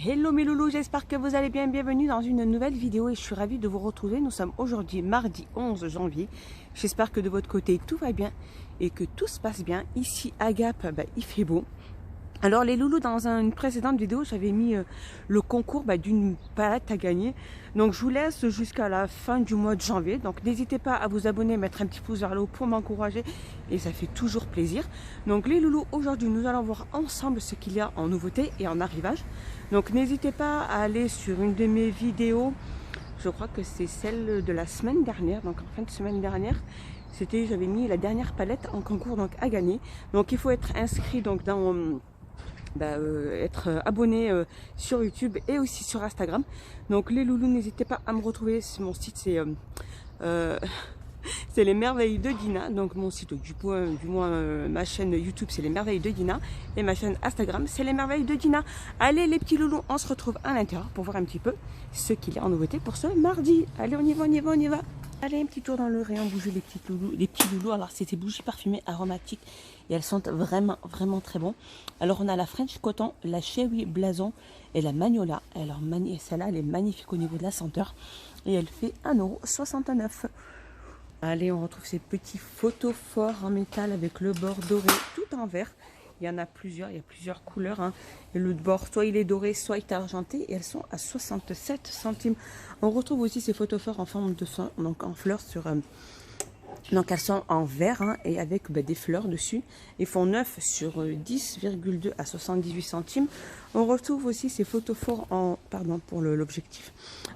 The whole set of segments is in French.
Hello mes loulous, j'espère que vous allez bien, bienvenue dans une nouvelle vidéo et je suis ravie de vous retrouver. Nous sommes aujourd'hui mardi 11 janvier, j'espère que de votre côté tout va bien et que tout se passe bien. Ici à Gap, il fait beau. Alors les loulous, dans une précédente vidéo, j'avais mis le concours d'une palette à gagner. Donc je vous laisse jusqu'à la fin du mois de janvier. Donc n'hésitez pas à vous abonner, mettre un petit pouce vers le haut pour m'encourager. Et ça fait toujours plaisir. Donc les loulous, aujourd'hui nous allons voir ensemble ce qu'il y a en nouveauté et en arrivage. Donc n'hésitez pas à aller sur une de mes vidéos. Je crois que c'est celle de la semaine dernière. Donc en fin de semaine dernière. J'avais mis la dernière palette en concours donc à gagner. Donc il faut être inscrit donc dans... être abonné sur YouTube et aussi sur Instagram. Donc les loulous, n'hésitez pas à me retrouver sur mon site, c'est les merveilles de Dina. Donc mon site, du moins ma chaîne YouTube, c'est les merveilles de Dina, et ma chaîne Instagram, c'est les merveilles de Dina. Allez les petits loulous, on se retrouve à l'intérieur pour voir un petit peu ce qu'il y a en nouveauté pour ce mardi. Allez, on y va, on y va, on y va. Allez, un petit tour dans le rayon bouger les petits loulous. Alors c'est des bougies parfumées aromatiques et elles sentent vraiment très bon. Alors on a la French Cotton, la Cherry Blason et la Magnolia. Alors celle-là elle est magnifique au niveau de la senteur et elle fait 1,69 €. Allez, on retrouve ces petits photophores en métal avec le bord doré tout en vert. Il y en a plusieurs, il y a plusieurs couleurs. Et le bord, soit il est doré, soit il est argenté. Et elles sont à 67 centimes. On retrouve aussi ces photophores en forme de donc en fleurs sur... donc elles sont en vert et avec des fleurs dessus. Ils font 9 sur 10,2 à 78 centimes. On retrouve aussi ces photophores en... Pardon pour l'objectif.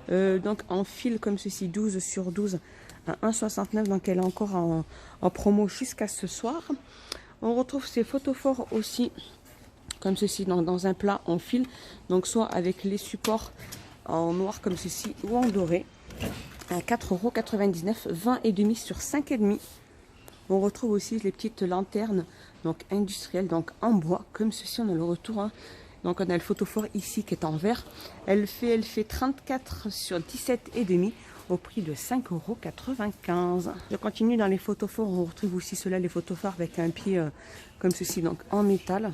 Donc en fil comme ceci, 12 sur 12 à 1,69. Donc elle est encore en promo jusqu'à ce soir. On retrouve ces photophores aussi, comme ceci, dans un plat en fil. Donc soit avec les supports en noir comme ceci ou en doré. À 4,99 €, 20,5 sur 5,5. On retrouve aussi les petites lanternes donc industrielles, donc en bois, comme ceci. On a le retour. Donc on a le photophore ici qui est en vert. Elle fait 34 sur 17,5. Au prix de 5,95 €. Je continue dans les photophores. On retrouve aussi ceux-là, les photophores avec un pied comme ceci, donc en métal.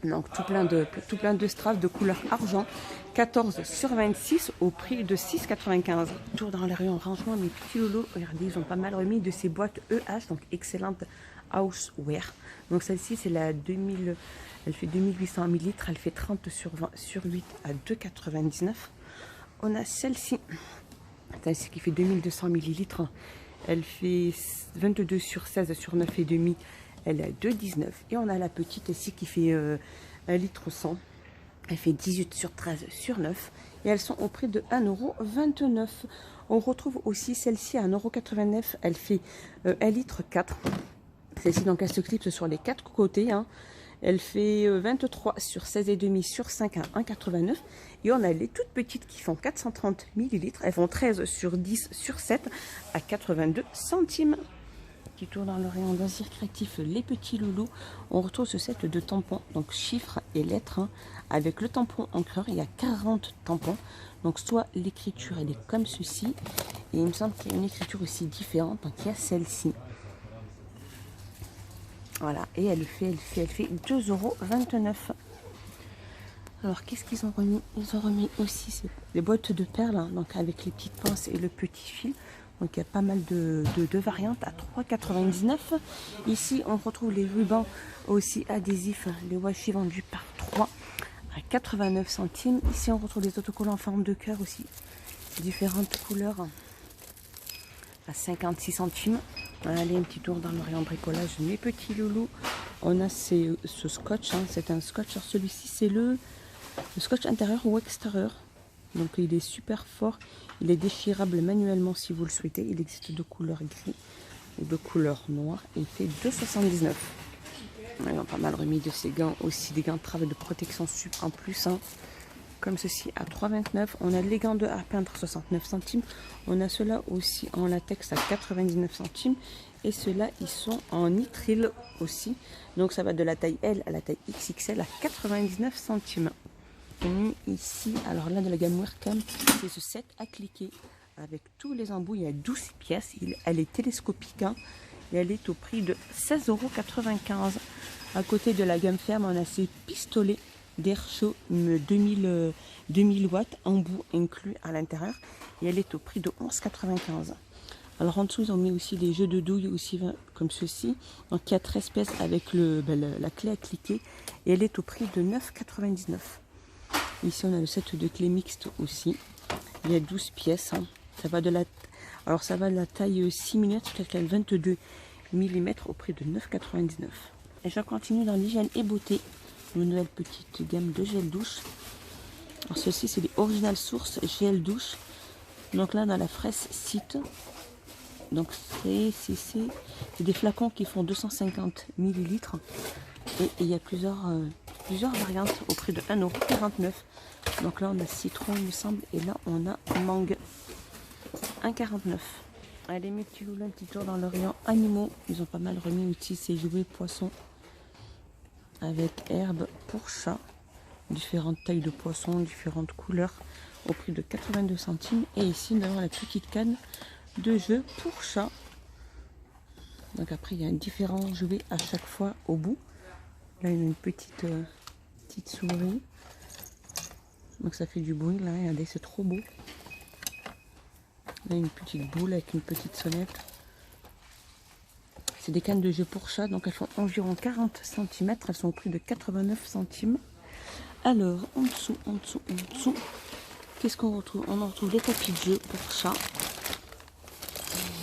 Donc tout plein de strass de couleur argent. 14 sur 26 au prix de 6,95 €. Tour dans les rayons rangement, mes petits loulous. Regardez, ils ont pas mal remis de ces boîtes EH, donc excellente houseware. Donc celle-ci, c'est la 2000, elle fait 2800 ml. Elle fait 30 sur 20 sur 8 à 2,99 €. On a celle-ci. Celle-ci qui fait 2200 ml. Elle fait 22 sur 16 sur 9,5. Elle est à 2,19 €. Et on a la petite ici qui fait 1 litre 100. Elle fait 18 sur 13 sur 9. Et elles sont au prix de 1,29 €. On retrouve aussi celle-ci à 1,89 €. Elle fait 1 litre 4. Celle-ci, donc, elle se clipse sur les 4 côtés. Elle fait 23 sur 16,5 sur 5 à 1,89 €. Et on a les toutes petites qui font 430 ml. Elles font 13 sur 10 sur 7 à 82 centimes. Petit tour dans le rayon loisirs créatifs, les petits loulous. On retrouve ce set de tampons, donc chiffres et lettres. Avec le tampon encreur, il y a 40 tampons. Donc soit l'écriture, elle est comme ceci. Et il me semble qu'il y a une écriture aussi différente. Donc il y a celle-ci. Voilà, et elle fait 2,29 €. Alors, qu'est-ce qu'ils ont remis? Ils ont remis aussi des boîtes de perles, donc avec les petites pinces et le petit fil. Donc, il y a pas mal de variantes à 3,99 €. Ici, on retrouve les rubans aussi adhésifs, les washi vendus par 3 à 89 centimes. Ici, on retrouve des autocollants en forme de cœur aussi, différentes couleurs à 56 centimes. Allez, un petit tour dans le rayon bricolage, mes petits loulous. On a ce scotch, c'est un scotch. Alors celui-ci, c'est le scotch intérieur ou extérieur. Donc il est super fort. Il est déchirable manuellement si vous le souhaitez. Il existe de couleur gris et de couleur noire. Il fait 2,79 €. Ils ont pas mal remis de ces gants aussi, des gants de travail de protection en plus. Comme ceci à 3,29 €. On a les gants de à peindre 69 centimes. On a ceux-là aussi en latex à 99 centimes. Et ceux-là, ils sont en nitrile aussi. Donc ça va de la taille L à la taille XXL à 99 centimes. On est ici, alors là de la gamme Welcome, c'est ce set à cliquer avec tous les embouts. Il y a 12 pièces. Elle est télescopique et elle est au prix de 16,95 €. À côté de la gamme ferme, on a ces pistolets d'air chaud 2000 watts, embout inclus à l'intérieur. Et elle est au prix de 11,95 €. Alors en dessous, ils ont mis aussi des jeux de douille aussi comme ceci. Donc il y a 13 pièces avec la clé à cliquer. Et elle est au prix de 9,99 €. Ici, on a le set de clés mixtes aussi. Il y a 12 pièces. Hein. Ça va de la taille 6 mm jusqu'à 22 mm au prix de 9,99 €. Et je continue dans l'hygiène et beauté. Une nouvelle petite gamme de gel douche. Alors ceci, c'est des Original Source gel douche. Donc là, dans la fraise Cite. Donc c'est des flacons qui font 250 ml. Et il y a plusieurs variantes au prix de 1,49 €. Donc là, on a citron, il me semble. Et là, on a mangue. 1,49 €. Allez, mes petits loulous, un petit tour dans le rayon animaux. Ils ont pas mal remis aussi ces jouets poissons avec herbes pour chat. Différentes tailles de poissons, différentes couleurs au prix de 82 centimes. Et ici, nous avons la petite canne de jeux pour chat. Donc après, il y a différents jouets à chaque fois au bout. Là, il y a une petite souris. Donc ça fait du bruit. Là, regardez, c'est trop beau. Là, une petite boule avec une petite sonnette. C'est des cannes de jeu pour chat, donc elles font environ 40 cm. Elles sont au prix de 89 centimes. Alors, en dessous, qu'est-ce qu'on retrouve? On en retrouve les tapis de jeu pour chat.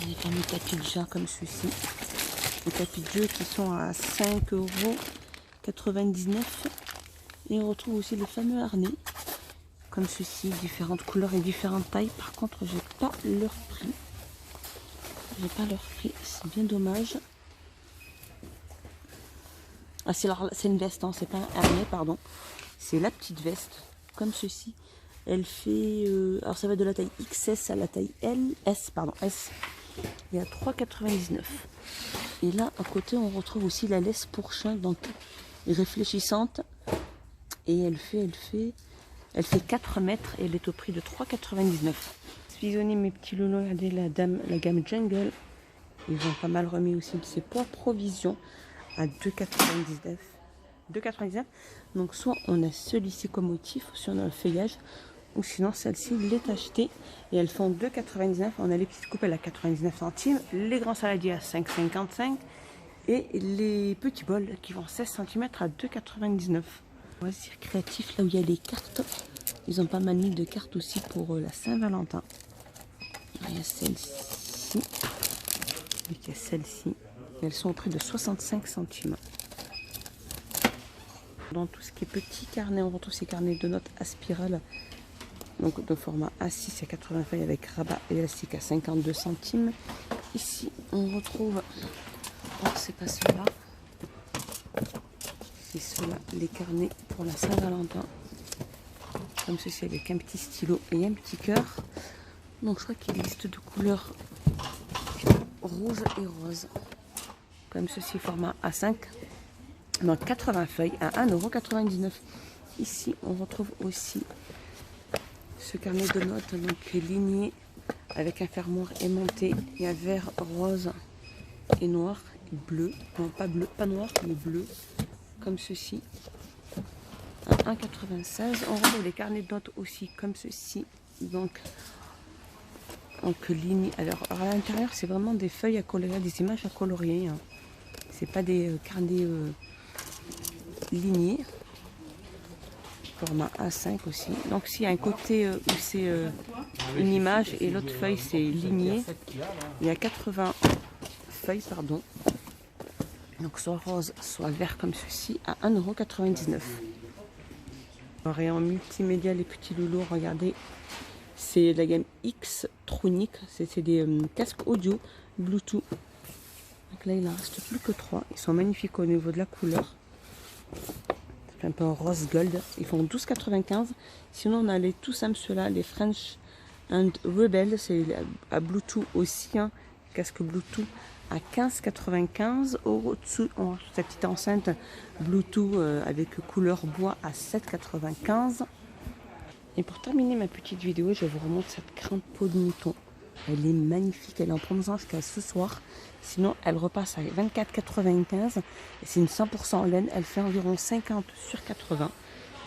Les fameux tapis de chat comme ceux-ci. Les tapis de jeu qui sont à 5,99 €. Et on retrouve aussi les fameux harnais. Comme ceci, différentes couleurs et différentes tailles. Par contre, j'ai pas leur prix. C'est bien dommage. Ah, c'est une veste, hein, c'est pas un harnais, pardon. C'est la petite veste, comme ceci. Elle fait... alors ça va de la taille XS à la taille S. Il y a 3,99 €. Et là, à côté, on retrouve aussi la laisse pour chien, donc réfléchissante. Et elle fait 4 mètres et elle est au prix de 3,99 €. Visionnez mes petits loulous, regardez la gamme Jungle. Ils ont pas mal remis aussi ces poids provision à 2,99 €. Donc soit on a celui-ci comme motif, soit on a le feuillage, ou sinon celle-ci l'est achetée et elles font 2,99 €. On a les petites coupelles à 99 centimes, les grands saladiers à 5,55 € et les petits bols qui vont 16 cm à 2,99 €. Loisirs créatifs, là où il y a les cartes, ils ont pas mal mis de cartes aussi pour la Saint-Valentin. Il y a celle-ci, et il y a celle-ci. Elles sont au prix de 65 centimes. Dans tout ce qui est petit carnet, on retrouve ces carnets de notes à spirale. Donc de format A6 à 80 feuilles avec rabat élastique à 52 centimes. Ici, on retrouve... Oh, c'est pas ceux-là. C'est ceux-là, les carnets pour la Saint-Valentin. Comme ceci avec un petit stylo et un petit cœur. Donc je crois qu'il existe de couleurs rouge et rose. Comme ceci, format A5. Donc 80 feuilles à 1,99 €. Ici, on retrouve aussi ce carnet de notes, donc ligné avec un fermoir aimanté. Il y a vert, rose et noir et bleu. Non, pas bleu, pas noir, mais bleu. Comme ceci. À 1,96 €. On retrouve les carnets de notes aussi comme ceci. Donc ligné. Alors à l'intérieur, c'est vraiment des feuilles à colorier, des images à colorier. Hein. C'est pas des carnets lignés. Format A5 aussi. Donc s'il y a un côté où c'est une image et l'autre feuille c'est ligné, il y a 80 feuilles, pardon. Donc soit rose, soit vert comme ceci à 1,99 €. Et en multimédia, les petits loulous, regardez, c'est la gamme X-Tronic, c'est des casques audio Bluetooth. Donc là il en reste plus que 3. Ils sont magnifiques au niveau de la couleur. C'est un peu en rose gold. Ils font 12,95 €. Sinon on a les tout simples ceux-là, les French and Rebel, c'est à Bluetooth aussi, hein, casque Bluetooth à 15,95 €. Au-dessous, on a cette petite enceinte Bluetooth avec couleur bois à 7,95 €. Et pour terminer ma petite vidéo, je vous remontre cette grande peau de mouton. Elle est magnifique, elle est en promotion jusqu'à ce soir. Sinon, elle repasse à 24,95 €. Et c'est une 100% laine, elle fait environ 50 sur 80.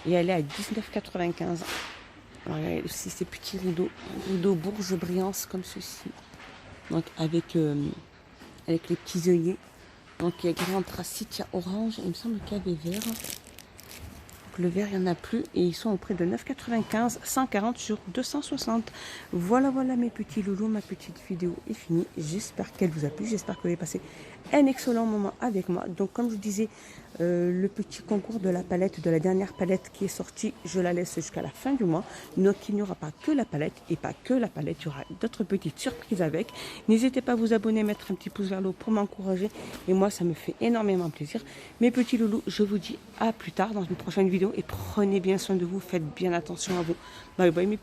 et elle est à 19,95 €. Voilà, aussi ces petits rideaux Bourges Briance comme ceci. Donc avec les petits œillets. Donc il y a gris anthracite, il y a orange, il me semble qu'il y avait vert. Donc le vert, il n'y en a plus et ils sont au prix de 9,95 €, 140 sur 260. Voilà, voilà mes petits loulous, ma petite vidéo est finie. J'espère qu'elle vous a plu, j'espère que vous avez passé un excellent moment avec moi. Donc comme je vous disais, le petit concours de la palette, de la dernière palette qui est sortie, je la laisse jusqu'à la fin du mois. Donc il n'y aura pas que la palette et pas que la palette, il y aura d'autres petites surprises avec. N'hésitez pas à vous abonner, mettre un petit pouce vers le haut pour m'encourager et moi ça me fait énormément plaisir. Mes petits loulous, je vous dis à plus tard dans une prochaine vidéo et prenez bien soin de vous, faites bien attention à vous. Bye bye mes petits